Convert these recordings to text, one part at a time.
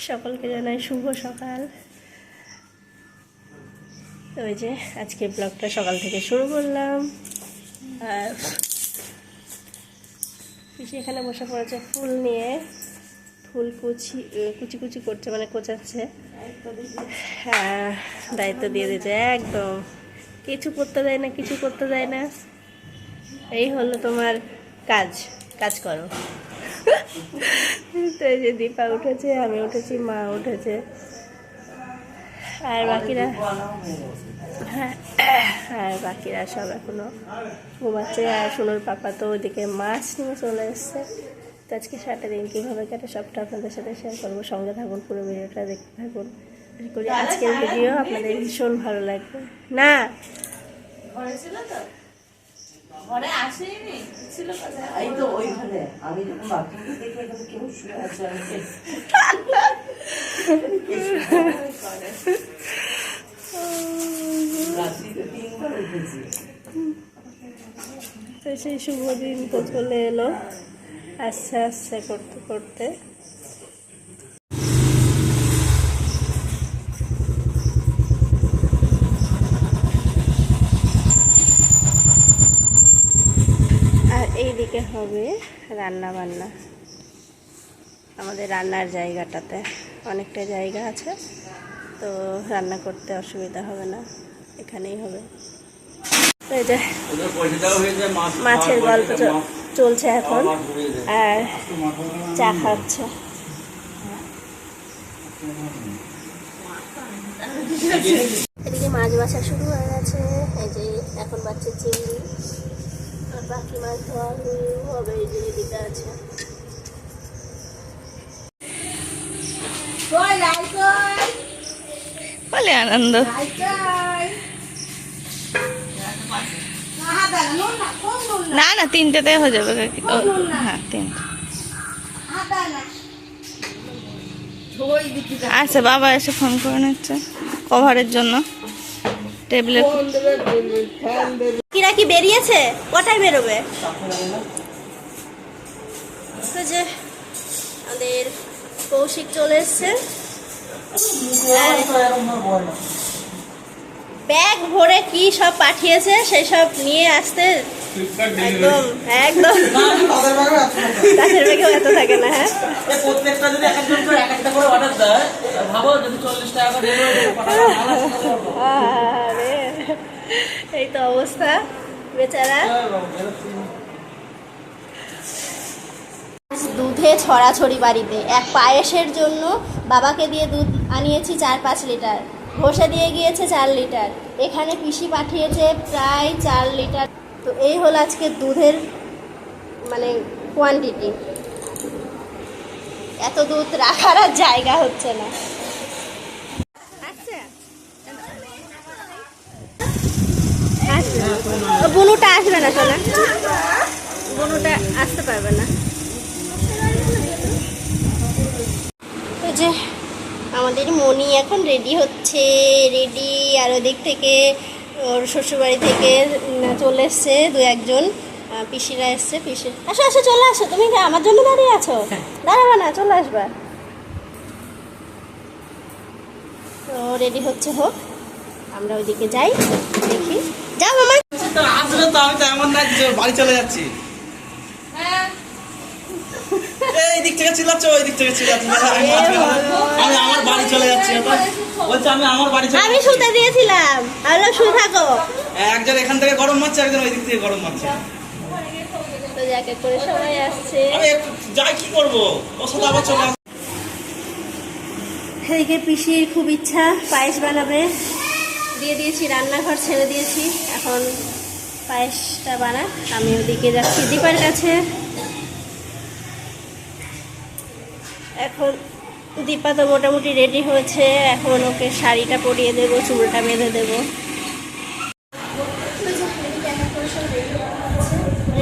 সকলকে জানাই শুভ সকাল। ওই যে আজকে ব্লগটা সকাল থেকে শুরু করলাম। আর পিসি এখানে বসে পড়েছে ফুল নিয়ে, ফুল কুচি কুচি করছে, মানে কোচাচ্ছে। হ্যাঁ, দায়িত্ব দিয়ে দিতে একদম কিছু করতে দেয় না, কিছু করতে দেয় না। এই হলো তোমার কাজ, কাজ করো। তো এই যে দীপা উঠেছে, আমি উঠেছি, মা উঠেছে, আর বাকিরা আর বাকিরা সব এখনো ঘুমাচ্ছে। আর সোনুর পাপা তো ওইদিকে মাছ নিয়ে চলে এসছে। তো আজকে সারাটা দিন কীভাবে কাটে সবটা আপনাদের সাথে শেয়ার করবো। সঙ্গে থাকুন, পুরো ভিডিওটা দেখতে থাকুন। আশা করি আজকের ভিডিও আপনাদের ভীষণ ভালো লাগবে। না ঘরে আসেনি ছিল এই তো ওইখানে আমি যখন বাথরুমে দেখি এখানে কেউ শুয়ে আছে রাত্রিতে 3 বার উঠেছি। তো সেই শুভ দিন তো চলে এলো আস্তে আস্তে করতে করতে। আর এইদিকে হবে রান্না বান্না। আমাদের রান্নার জায়গাটাতে অনেকটা জায়গা আছে, তো রান্না করতে অসুবিধা হবে না, এখানেই হবে। তো এই যে মাছের গল্প চলছে এখন, আর চা খাচ্ছে। এদিকে মাছ বাছা শুরু হয়ে গেছে। এই যে এখন বাচ্চা চিংড়ি, আর বাকি মাছ ধোয়া হবে। এই যে এদিকে আছে। বলে আনন্দ। না না, 3টেতে হয়ে যাবে। হ্যাঁ, 3টে। আচ্ছা, বাবা এসে ফোন করে নিচ্ছে কভারের জন্য টেবিলের। কিরা কি বেরিয়েছে? কটায় বেরোবে? তো যে আমাদের কৌশিক চলে এসছে, ব্যাগ ভরে কি সব পাঠিয়েছে সেই সব নিয়ে আসতে একদম একদম তাদের ব্যাগেও এত থাকে না। হ্যাঁ, প্রত্যেকটা যদি একজন করে একটা করে অর্ডার দেয়, ভাবো যদি 40 টাকা করে আরে এই তো অবস্থা বেচারা। দুধে ছড়াছড়ি বাড়িতে। এক পায়েসের জন্য বাবাকে দিয়ে দুধ আনিয়েছি 4-5 লিটার, ঘষে দিয়ে গিয়েছে 4 লিটার, এখানে পিসি পাঠিয়েছে প্রায় 4 লিটার। তো এই হলো আজকে দুধের মানে কোয়ান্টিটি। এত দুধ রাখার আর জায়গা হচ্ছে না। বুনুটা আসবে না, সোনা বুনুটা আসতে পারবে না। তো যে আমাদের মনি এখন রেডি হচ্ছে, রেডি। আর ওদিক থেকে ওর শ্বশুরবাড়ি থেকে চলে এসছে 2-1 জন, পিসিরা এসছে। পিসি আসো আসো, চলে আসো। তুমি আমার জন্য দাঁড়িয়ে আছো? দাঁড়াবে না, চলে আসবা। তো রেডি হচ্ছে, হোক, আমরা ওইদিকে যাই, দেখি। যাও মামা। আসলে তো আমি তো এমন না যে বাড়ি চলে যাচ্ছি। এই দিক থেকে চিল্লাচ্ছ, ওই দিক থেকে চিল্লাচ্ছ। আমি আমার বাড়ি চলে যাচ্ছি। বলছি আমি আমার বাড়ি চলে। আমি শুতে দিয়েছিলাম, আমি শুয়ে থাকো। একজন এখান থেকে গরম মারছে, একজন ওই দিক থেকে গরম মারছে। তো যাকে করে সবাই আসছে। আমি একটু যাই, কি করবো? ওর সাথে আবার চলে আসবো। এদিকে পিসির খুব ইচ্ছা পায়েস বানাবে, দিয়ে দিয়েছি, রান্নাঘর ছেড়ে দিয়েছি। এখন পায়েসটা বানাক, আমি ওদিকে যাচ্ছি দীপার কাছে। এখন দীপা তো মোটামুটি রেডি হয়েছে, এখন ওকে শাড়িটা পরিয়ে দেবো, চুলটা বেঁধে দেবো।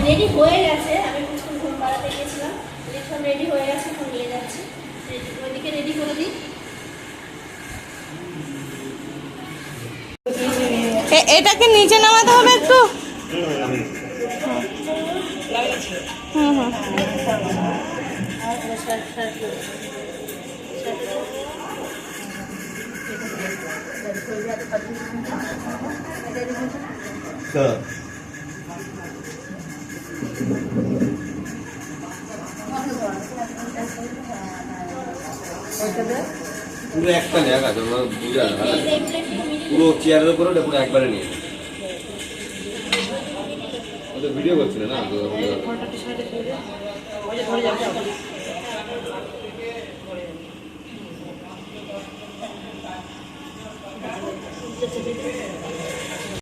রেডি হয়ে গেছে, আমি কিছুক্ষণ ঘুম পাড়াতে গিয়েছিলাম, এখন রেডি হয়ে গেছে, এখন নিয়ে যাচ্ছি। ওইদিকে রেডি করে দিই। এটাকে নিচে নামাতে হবে একটু। হুম হুম। পুরো একটা নেক আছে বুঝা পুরো চেয়ারের উপরে ওটা পুরো একবারে নিয়ে ওদের ভিডিও করছিল না